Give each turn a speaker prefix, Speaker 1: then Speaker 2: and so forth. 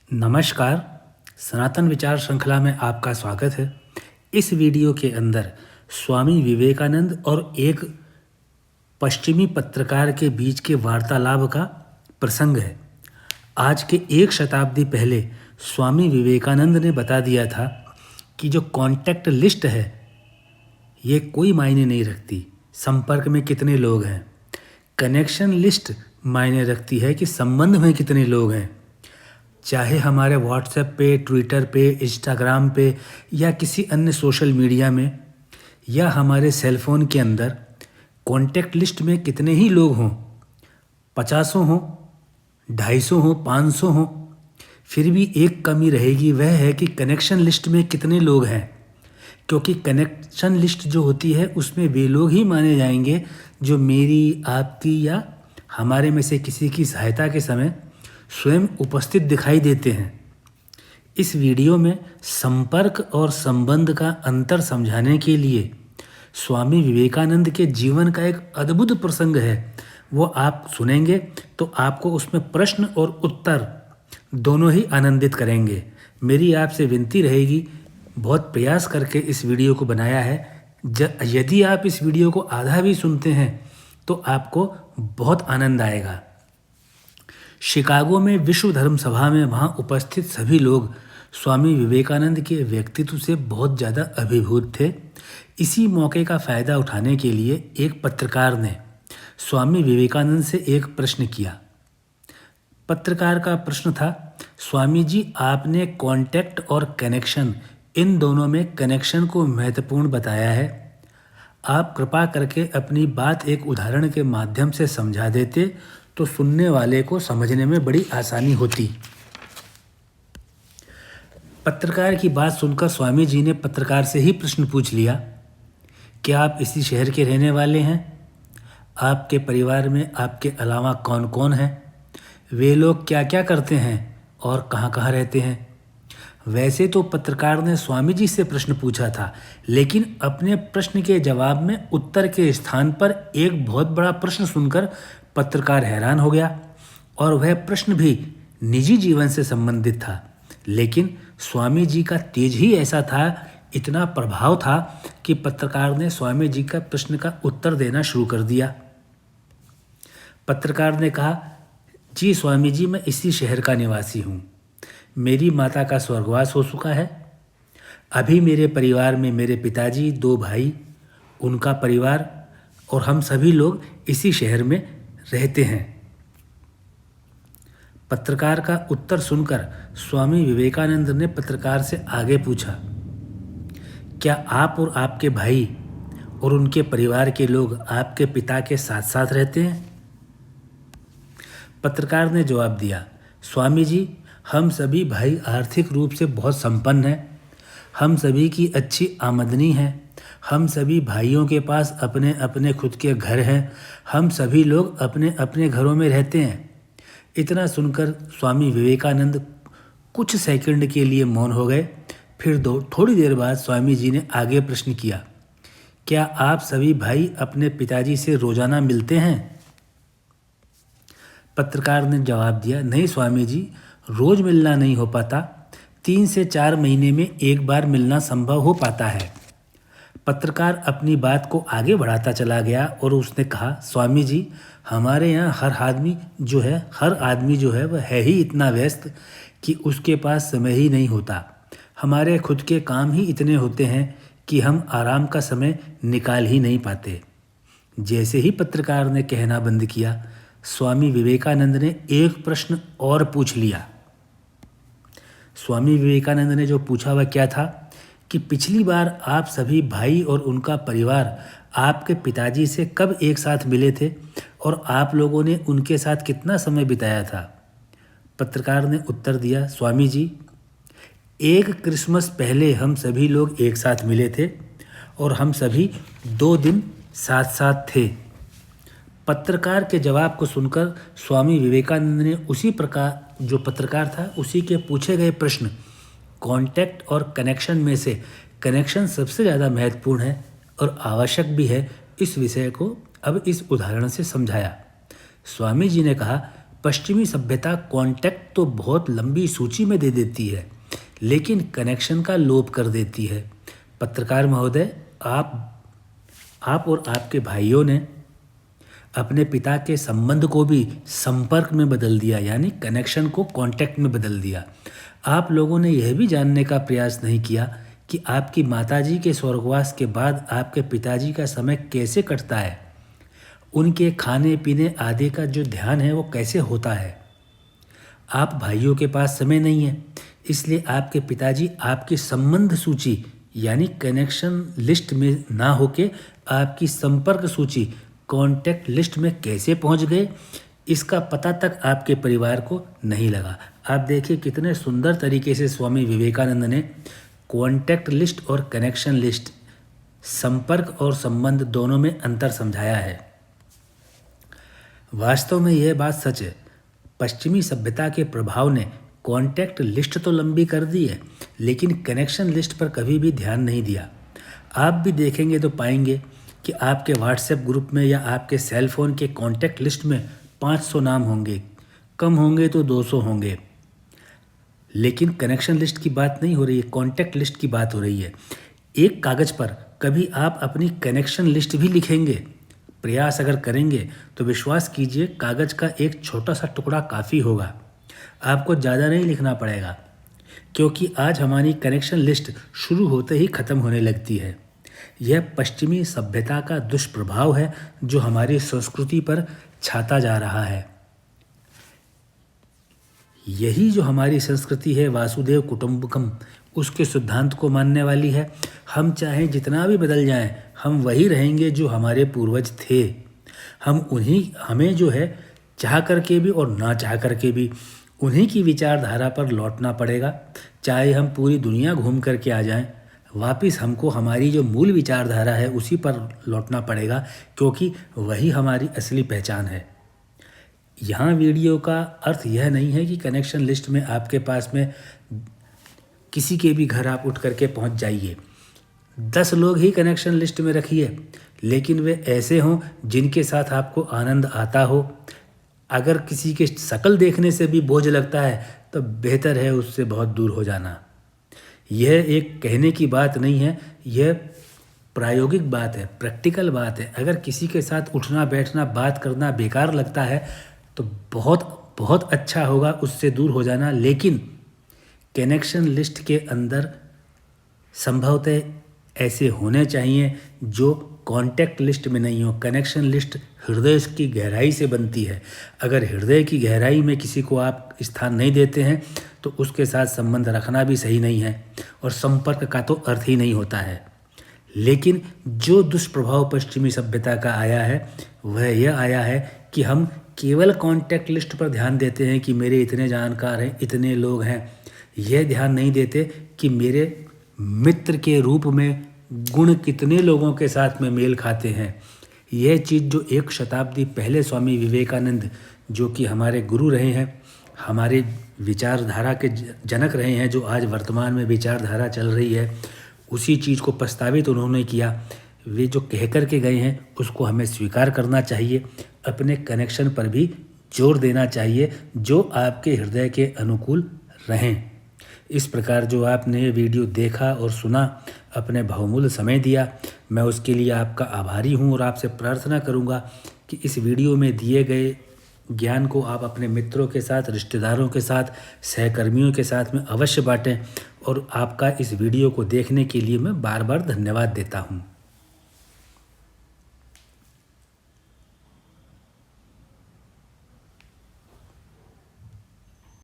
Speaker 1: नमस्कार। सनातन विचार श्रृंखला में आपका स्वागत है। इस वीडियो के अंदर स्वामी विवेकानंद और एक पश्चिमी पत्रकार के बीच के वार्तालाप का प्रसंग है। आज के एक शताब्दी पहले स्वामी विवेकानंद ने बता दिया था कि जो कॉन्टैक्ट लिस्ट है ये कोई मायने नहीं रखती, संपर्क में कितने लोग हैं। कनेक्शन लिस्ट मायने रखती है कि संबंध में कितने लोग हैं। चाहे हमारे व्हाट्सएप पे, ट्विटर पे, इंस्टाग्राम पे या किसी अन्य सोशल मीडिया में या हमारे सेलफोन के अंदर कॉन्टैक्ट लिस्ट में कितने ही लोग हों, 50 हों, 250 हों, 500 हों, फिर भी एक कमी रहेगी, वह है कि कनेक्शन लिस्ट में कितने लोग हैं। क्योंकि कनेक्शन लिस्ट जो होती है उसमें वे लोग ही माने जाएंगे जो मेरी, आपकी या हमारे में से किसी की सहायता के समय स्वयं उपस्थित दिखाई देते हैं। इस वीडियो में संपर्क और संबंध का अंतर समझाने के लिए स्वामी विवेकानंद के जीवन का एक अद्भुत प्रसंग है, वो आप सुनेंगे तो आपको उसमें प्रश्न और उत्तर दोनों ही आनंदित करेंगे। मेरी आपसे विनती रहेगी, बहुत प्रयास करके इस वीडियो को बनाया है। यदि आप इस वीडियो को आधा भी सुनते हैं तो आपको बहुत आनंद आएगा। शिकागो में विश्व धर्म सभा में वहाँ उपस्थित सभी लोग स्वामी विवेकानंद के व्यक्तित्व से बहुत ज़्यादा अभिभूत थे। इसी मौके का फ़ायदा उठाने के लिए एक पत्रकार ने स्वामी विवेकानंद से एक प्रश्न किया। पत्रकार का प्रश्न था, स्वामी जी, आपने कॉन्टैक्ट और कनेक्शन, इन दोनों में कनेक्शन को महत्वपूर्ण बताया है। आप कृपा करके अपनी बात एक उदाहरण के माध्यम से समझा देते तो सुनने वाले को समझने में बड़ी आसानी होती। पत्रकार की बात सुनकर स्वामी जी ने पत्रकार से ही प्रश्न पूछ लिया, क्या आप इसी शहर के रहने वाले हैं? आपके परिवार में आपके अलावा कौन कौन है? वे लोग क्या क्या करते हैं और कहाँ कहाँ रहते हैं? वैसे तो पत्रकार ने स्वामी जी से प्रश्न पूछा था, लेकिन अपने प्रश्न के जवाब में उत्तर के स्थान पर एक बहुत बड़ा प्रश्न सुनकर पत्रकार हैरान हो गया। और वह प्रश्न भी निजी जीवन से संबंधित था, लेकिन स्वामी जी का तेज ही ऐसा था, इतना प्रभाव था कि पत्रकार ने स्वामी जी का प्रश्न का उत्तर देना शुरू कर दिया। पत्रकार ने कहा, जी स्वामी जी, मैं इसी शहर का निवासी हूँ। मेरी माता का स्वर्गवास हो चुका है। अभी मेरे परिवार में मेरे पिताजी, 2 भाई, उनका परिवार और हम सभी लोग इसी शहर में रहते हैं। पत्रकार का उत्तर सुनकर स्वामी विवेकानंद ने पत्रकार से आगे पूछा, क्या आप और आपके भाई और उनके परिवार के लोग आपके पिता के साथ साथ रहते हैं? पत्रकार ने जवाब दिया, स्वामी जी, हम सभी भाई आर्थिक रूप से बहुत संपन्न हैं। हम सभी की अच्छी आमदनी है। हम सभी भाइयों के पास अपने अपने खुद के घर हैं। हम सभी लोग अपने अपने घरों में रहते हैं। इतना सुनकर स्वामी विवेकानंद कुछ सेकंड के लिए मौन हो गए। फिर थोड़ी देर बाद स्वामी जी ने आगे प्रश्न किया, क्या आप सभी भाई अपने पिताजी से रोजाना मिलते हैं? पत्रकार ने जवाब दिया, नहीं स्वामी जी, रोज मिलना नहीं हो पाता। 3 से 4 महीने में एक बार मिलना संभव हो पाता है। पत्रकार अपनी बात को आगे बढ़ाता चला गया और उसने कहा, स्वामी जी, हमारे यहाँ हर आदमी जो है वह है ही इतना व्यस्त कि उसके पास समय ही नहीं होता। हमारे खुद के काम ही इतने होते हैं कि हम आराम का समय निकाल ही नहीं पाते। जैसे ही पत्रकार ने कहना बंद किया, स्वामी विवेकानंद ने एक प्रश्न और पूछ लिया। स्वामी विवेकानंद ने जो पूछा वह क्या था कि पिछली बार आप सभी भाई और उनका परिवार आपके पिताजी से कब एक साथ मिले थे और आप लोगों ने उनके साथ कितना समय बिताया था? पत्रकार ने उत्तर दिया, स्वामी जी, एक क्रिसमस पहले हम सभी लोग एक साथ मिले थे और हम सभी 2 दिन साथ साथ थे। पत्रकार के जवाब को सुनकर स्वामी विवेकानंद ने उसी प्रकार, जो पत्रकार था उसी के पूछे गए प्रश्न, कॉन्टैक्ट और कनेक्शन में से कनेक्शन सबसे ज़्यादा महत्वपूर्ण है और आवश्यक भी है, इस विषय को अब इस उदाहरण से समझाया। स्वामी जी ने कहा, पश्चिमी सभ्यता कॉन्टैक्ट तो बहुत लंबी सूची में दे देती है, लेकिन कनेक्शन का लोप कर देती है। पत्रकार महोदय, आप और आपके भाइयों ने अपने पिता के संबंध को भी संपर्क में बदल दिया, यानी कनेक्शन को कांटेक्ट में बदल दिया। आप लोगों ने यह भी जानने का प्रयास नहीं किया कि आपकी माताजी के स्वर्गवास के बाद आपके पिताजी का समय कैसे कटता है, उनके खाने पीने आदि का जो ध्यान है वो कैसे होता है। आप भाइयों के पास समय नहीं है, इसलिए आपके पिताजी आपकी संबंध सूची यानी कनेक्शन लिस्ट में ना होके आपकी संपर्क सूची कॉन्टैक्ट लिस्ट में कैसे पहुंच गए, इसका पता तक आपके परिवार को नहीं लगा। आप देखिए कितने सुंदर तरीके से स्वामी विवेकानंद ने कॉन्टैक्ट लिस्ट और कनेक्शन लिस्ट, संपर्क और संबंध दोनों में अंतर समझाया है। वास्तव में यह बात सच है, पश्चिमी सभ्यता के प्रभाव ने कॉन्टैक्ट लिस्ट तो लंबी कर दी है, लेकिन कनेक्शन लिस्ट पर कभी भी ध्यान नहीं दिया। आप भी देखेंगे तो पाएंगे कि आपके व्हाट्सएप ग्रुप में या आपके सेल फोन के कॉन्टैक्ट लिस्ट में 500 नाम होंगे, कम होंगे तो 200 होंगे, लेकिन कनेक्शन लिस्ट की बात नहीं हो रही है, कॉन्टैक्ट लिस्ट की बात हो रही है। एक कागज़ पर कभी आप अपनी कनेक्शन लिस्ट भी लिखेंगे, प्रयास अगर करेंगे तो विश्वास कीजिए कागज़ का एक छोटा सा टुकड़ा काफ़ी होगा, आपको ज़्यादा नहीं लिखना पड़ेगा, क्योंकि आज हमारी कनेक्शन लिस्ट शुरू होते ही ख़त्म होने लगती है। यह पश्चिमी सभ्यता का दुष्प्रभाव है जो हमारी संस्कृति पर छाता जा रहा है। यही जो हमारी संस्कृति है वासुदेव कुटुंबकम, उसके सिद्धांत को मानने वाली है। हम चाहे जितना भी बदल जाएं, हम वही रहेंगे जो हमारे पूर्वज थे। हमें जो है चाह करके भी और ना चाह करके भी उन्हीं की विचारधारा पर लौटना पड़ेगा। चाहे हम पूरी दुनिया घूम करके आ जाएं, वापस हमको हमारी जो मूल विचारधारा है उसी पर लौटना पड़ेगा, क्योंकि वही हमारी असली पहचान है। यहाँ वीडियो का अर्थ यह नहीं है कि कनेक्शन लिस्ट में आपके पास में किसी के भी घर आप उठ करके पहुँच जाइए। 10 लोग ही कनेक्शन लिस्ट में रखिए, लेकिन वे ऐसे हों जिनके साथ आपको आनंद आता हो। अगर किसी के शक्ल देखने से भी बोझ लगता है तो बेहतर है उससे बहुत दूर हो जाना। यह एक कहने की बात नहीं है, यह प्रायोगिक बात है, प्रैक्टिकल बात है। अगर किसी के साथ उठना बैठना बात करना बेकार लगता है तो बहुत बहुत अच्छा होगा उससे दूर हो जाना, लेकिन कनेक्शन लिस्ट के अंदर संभवतः ऐसे होने चाहिए जो कॉन्टैक्ट लिस्ट में नहीं हो। कनेक्शन लिस्ट हृदय की गहराई से बनती है। अगर हृदय की गहराई में किसी को आप स्थान नहीं देते हैं तो उसके साथ संबंध रखना भी सही नहीं है और संपर्क का तो अर्थ ही नहीं होता है। लेकिन जो दुष्प्रभाव पश्चिमी सभ्यता का आया है वह यह आया है कि हम केवल कॉन्टैक्ट लिस्ट पर ध्यान देते हैं कि मेरे इतने जानकार हैं, इतने लोग हैं। यह ध्यान नहीं देते कि मेरे मित्र के रूप में गुण कितने लोगों के साथ में मेल खाते हैं। यह चीज़ जो 1 शताब्दी पहले स्वामी विवेकानंद, जो कि हमारे गुरु रहे हैं, हमारे विचारधारा के जनक रहे हैं, जो आज वर्तमान में विचारधारा चल रही है, उसी चीज़ को प्रस्तावित उन्होंने किया। वे जो कह कर के गए हैं उसको हमें स्वीकार करना चाहिए। अपने कनेक्शन पर भी जोर देना चाहिए जो आपके हृदय के अनुकूल रहें। इस प्रकार जो आपने ये वीडियो देखा और सुना, अपने बहुमूल्य समय दिया, मैं उसके लिए आपका आभारी हूँ और आपसे प्रार्थना करूँगा कि इस वीडियो में दिए गए ज्ञान को आप अपने मित्रों के साथ, रिश्तेदारों के साथ, सहकर्मियों के साथ में अवश्य बांटें। और आपका इस वीडियो को देखने के लिए मैं बार बार धन्यवाद देता हूँ।